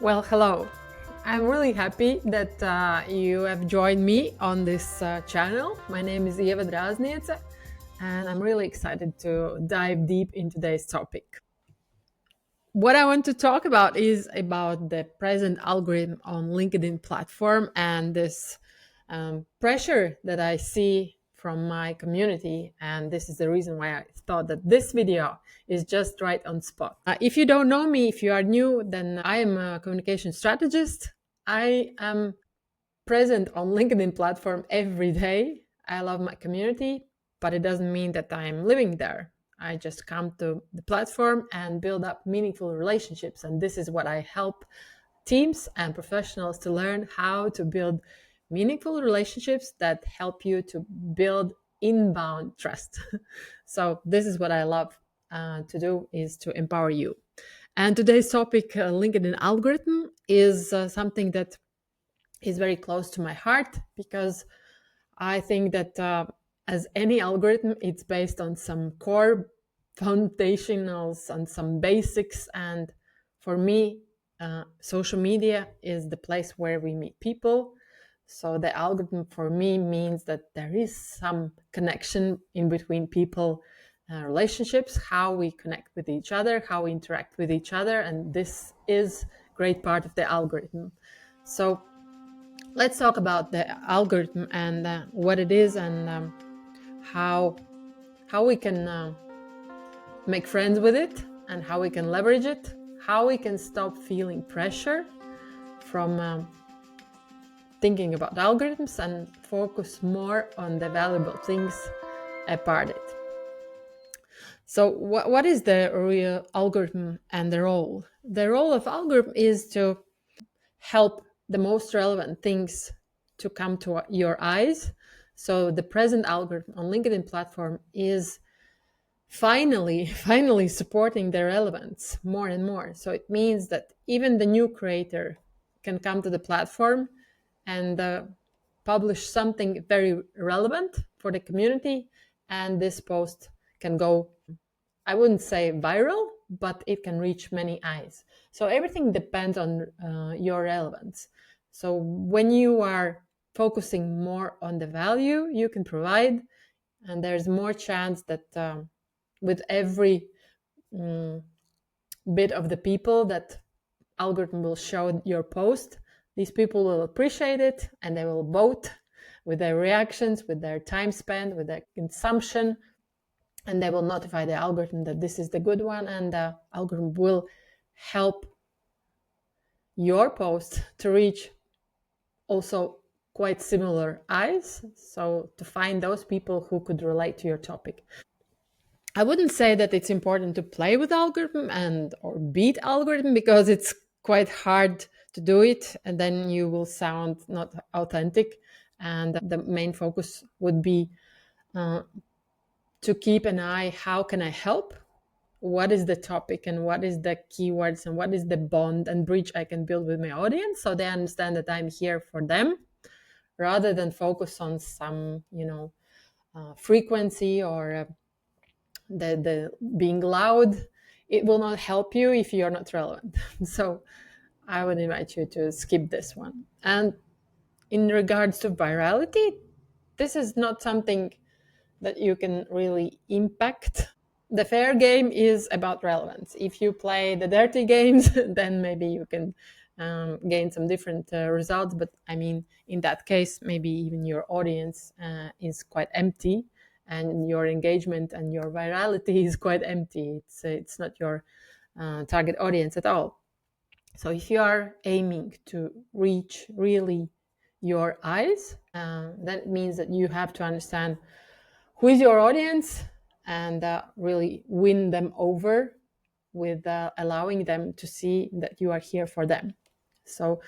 Well, hello. I'm really happy that you have joined me on this channel. My name is Eva Drazniece, and I'm really excited to dive deep in today's topic. What I want to talk about is about the present algorithm on LinkedIn platform and this pressure that I see from my community. And this is the reason why I thought that this video is just right on spot. If you don't know me, if you are new, then I am a communication strategist. I am present on LinkedIn platform every day. I love my community, but it doesn't mean that I'm living there. I just come to the platform and build up meaningful relationships. And this is what I help teams and professionals to learn how to build meaningful relationships that help you to build inbound trust. So this is what I love to do, is to empower you. And today's topic, LinkedIn algorithm, is something that is very close to my heart because I think that as any algorithm, it's based on some core foundationals and some basics. And for me, social media is the place where we meet people. So the algorithm for me means that there is some connection in between people, relationships, how we connect with each other, how we interact with each other, and this is great part of the algorithm. So let's talk about the algorithm and what it is and how we can make friends with it and how we can leverage it, how we can stop feeling pressure from thinking about algorithms and focus more on the valuable things about it. So what is the real algorithm and the role? The role of algorithm is to help the most relevant things to come to your eyes. So the present algorithm on LinkedIn platform is finally supporting the relevance more and more. So it means that even the new creator can come to the platform and publish something very relevant for the community, and this post can go, I wouldn't say viral, but it can reach many eyes. So everything depends on your relevance. So when you are focusing more on the value you can provide, and there's more chance that with every bit of the people that algorithm will show your post, these people will appreciate it and they will vote with their reactions, with their time spent, with their consumption, and they will notify the algorithm that this is the good one, and the algorithm will help your post to reach also quite similar eyes, so to find those people who could relate to your topic. I wouldn't say that it's important to play with algorithm and or beat algorithm, because it's quite hard to do it and then you will sound not authentic, and the main focus would be to keep an eye, how can I help, what is the topic and what is the keywords and what is the bond and bridge I can build with my audience so they understand that I'm here for them, rather than focus on some frequency or the being loud. It will not help you if you're not relevant. So I would invite you to skip this one. And in regards to virality, this is not something that you can really impact. The fair game is about relevance. If you play the dirty games, then maybe you can gain some different results. But I mean, in that case, maybe even your audience is quite empty, and your engagement and your virality is quite empty. It's not your target audience at all. So if you are aiming to reach really your eyes, that means that you have to understand who is your audience and really win them over with allowing them to see that you are here for them. So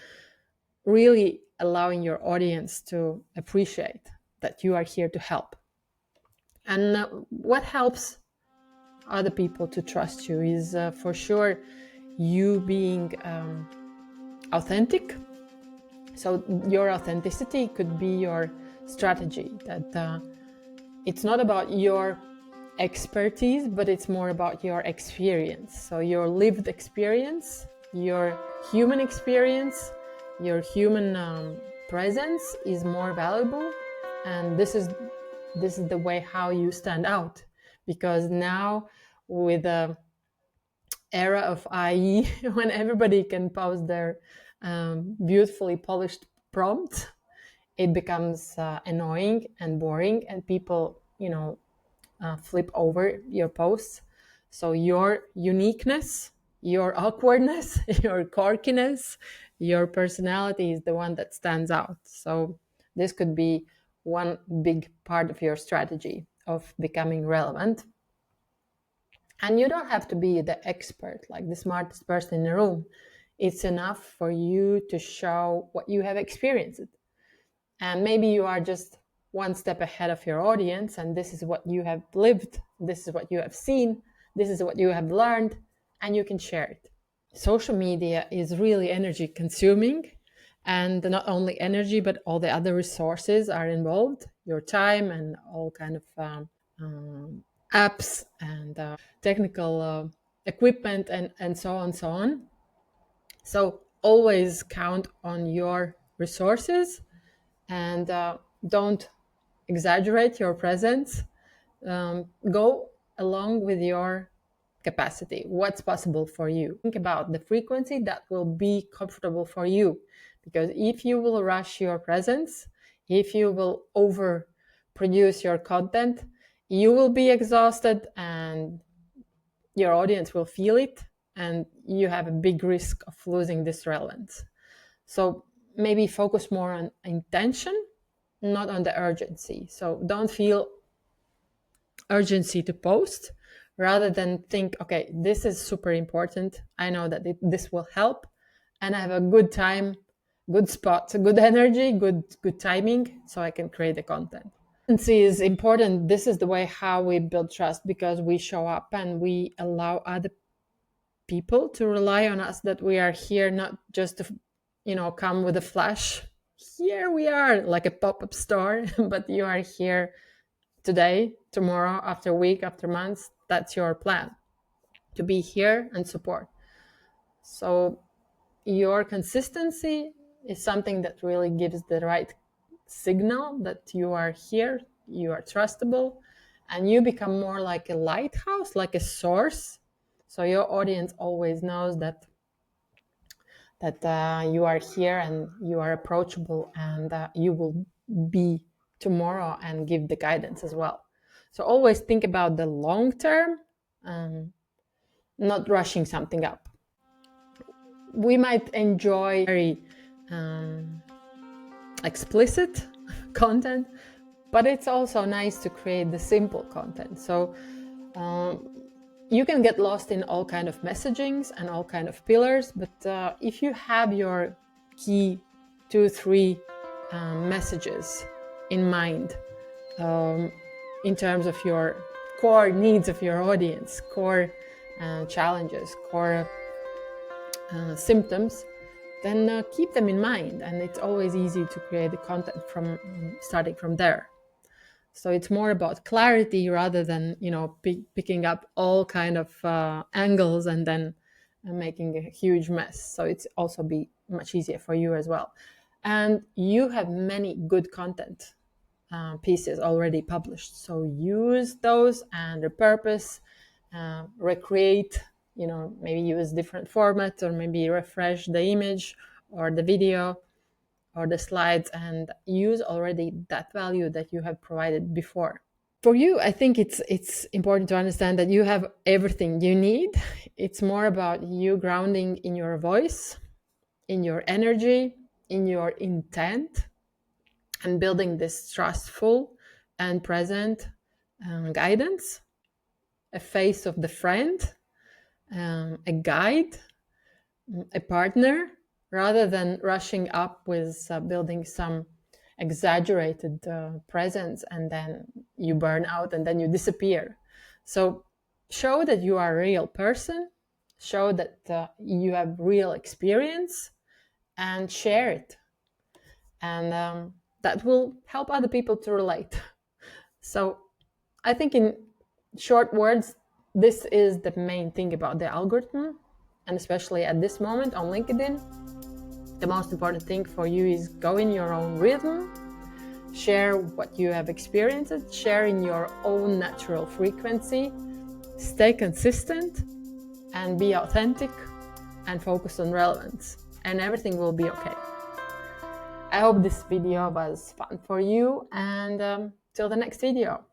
really allowing your audience to appreciate that you are here to help. And what helps other people to trust you is for sure you being authentic. So your authenticity could be your strategy, that it's not about your expertise, but it's more about your experience. So your lived experience Your human experience, your human presence is more valuable, and this is the way how you stand out. Because now, with the era of IE, when everybody can post their beautifully polished prompt, it becomes annoying and boring, and people, flip over your posts. So your uniqueness, your awkwardness, your quirkiness, your personality is the one that stands out. So this could be one big part of your strategy of becoming relevant. And you don't have to be the expert, like the smartest person in the room. It's enough for you to show what you have experienced. And maybe you are just one step ahead of your audience, and this is what you have lived, this is what you have seen, this is what you have learned, and you can share it. Social media is really energy consuming, and not only energy, but all the other resources are involved, your time and all kind of apps and technical equipment and so on, so on. So always count on your resources, and don't exaggerate your presence. Go along with your capacity, what's possible for you. Think about the frequency that will be comfortable for you, because if you will rush your presence, if you will over produce your content, you will be exhausted and your audience will feel it, and you have a big risk of losing this relevance. So maybe focus more on intention, not on the urgency. So don't feel urgency to post, rather than think, okay, this is super important. I know that this will help, and I have a good time, good spot, good energy, good timing, so I can create the content. Consistency is important. This is the way how we build trust, because we show up and we allow other people to rely on us, that we are here not just to come with a flash. Here we are, like a pop-up store, but you are here today, tomorrow, after week, after months. That's your plan, to be here and support. So your consistency is something that really gives the right signal that you are here, you are trustable, and you become more like a lighthouse, like a source. So your audience always knows that you are here and you are approachable, and you will be tomorrow and give the guidance as well. So always think about the long term, not rushing something up. We might enjoy very explicit content, but it's also nice to create the simple content. So you can get lost in all kind of messagings and all kind of pillars, but if you have your key 2-3 messages in mind, in terms of your core needs of your audience, core challenges, core symptoms, then keep them in mind, and it's always easy to create the content from starting from there. So it's more about clarity rather than picking up all kind of angles and then making a huge mess. So it's also be much easier for you as well. And you have many good content pieces already published, so use those and repurpose, recreate, maybe use different formats, or maybe refresh the image or the video or the slides, and use already that value that you have provided before. For you, I think it's important to understand that you have everything you need. It's more about you grounding in your voice, in your energy, in your intent, and building this trustful and present guidance, a face of the friend, a guide, a partner, rather than rushing up with building some exaggerated presence, and then you burn out and then you disappear. So show that you are a real person, show that you have real experience, and share it. And that will help other people to relate. So I think in short words, this is the main thing about the algorithm. and especially at this moment on LinkedIn, the most important thing for you is go in your own rhythm, share what you have experienced, share in your own natural frequency, stay consistent, and be authentic, and focus on relevance, and everything will be okay. I hope this video was fun for you, and till the next video.